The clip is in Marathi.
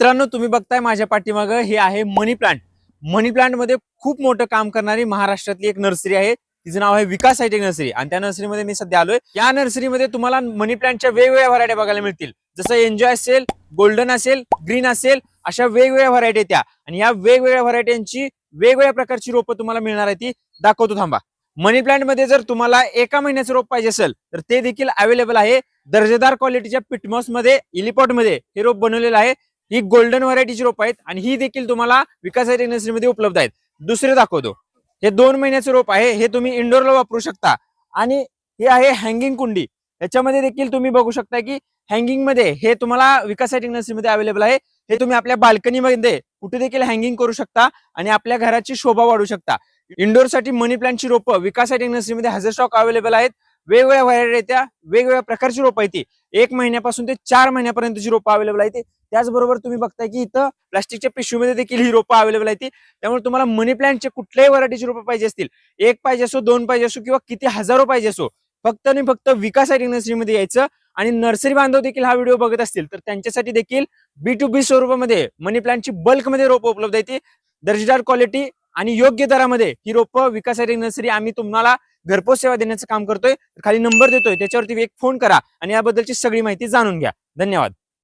मित्रांनो, तुम्ही बघताय माझ्या पाठीमागं हे आहे मनी प्लांट. मनी प्लांट मध्ये खूप मोठं काम करणारी महाराष्ट्रातली एक नर्सरी आहे. तिचं नाव आहे विकास हायटेक नर्सरी आणि त्या नर्सरीमध्ये मी सध्या आलोय. या नर्सरीमध्ये तुम्हाला मनी प्लांटच्या वेगवेगळ्या व्हरायटी बघायला मिळतील. जसं एन्जॉय असेल, गोल्डन असेल, ग्रीन असेल, अशा वेगवेगळ्या व्हरायटी त्या. आणि या वेगवेगळ्या व्हरायटींची वेगवेगळ्या प्रकारची रोपं तुम्हाला मिळणार आहे, ती दाखवतो थांबा. मनी प्लांट मध्ये जर तुम्हाला एका महिन्याचं रोप पाहिजे असेल तर ते देखील अवेलेबल आहे. दर्जेदार क्वालिटीच्या पिटमॉस मध्ये, इलिपॉट मध्ये हे रोप बनवलेलं आहे. ही गोल्डन व्हरायटीची रोप आहेत आणि ही देखील तुम्हाला विकास हायटेक नर्सरीमध्ये उपलब्ध आहेत. दुसरे दाखवतो. हे 2 महिन्याचं रोप आहे. हे तुम्ही इंडोरला वापरू शकता. आणि हे आहे हँगिंग कुंडी. याच्यामध्ये देखील तुम्ही बघू शकता की हँगिंग मध्ये हे तुम्हाला विकास हायटेक नर्सरीमध्ये अवेलेबल आहे. हे तुम्ही आपल्या बाल्कनीमध्ये कुठे देखील हँगिंग करू शकता आणि आपल्या घराची शोभा वाढवू शकता. इंडोर साठी मनी प्लांटची रोपं विकास हायटेक नर्सरीमध्ये हजर स्टॉक अवेलेबल आहेत. वेगवेगळ्या व्हरायटी आहेत, त्या वेगवेगळ्या प्रकारची रोपं आहेत. 1 महिन्यापासून ते 4 महिन्यापर्यंतची रोपं अवेलेबल आहेत. त्याचबरोबर तुम्ही बघताय की इथं प्लास्टिकच्या पिशवीमध्ये देखील ही रोपं अवेलेबल आहेत. त्यामुळे तुम्हाला मनी प्लांटचे कुठल्याही व्हरायटीची रोपं पाहिजे असतील, 1 पाहिजे असो, 2 पाहिजे असो किंवा किती हजारो पाहिजे असो, फक्त आणि फक्त विकास हायटेक नर्सरीमध्ये यायचं. आणि नर्सरी बांधव देखील हा व्हिडिओ बघत असतील तर त्यांच्यासाठी देखील B2B स्वरूपामध्ये मनी प्लांटची बल्कमध्ये रोपं उपलब्ध आहेत. दर्जेदार क्वालिटी आणि योग्य दरामध्ये ही रोपं विकास हायटेक नर्सरी आम्ही तुम्हाला घरपोच सेवा देण्याचं काम करतोय. खाली नंबर देतोय, त्याच्यावरती एक फोन करा आणि याबद्दलची सगळी माहिती जाणून घ्या. धन्यवाद.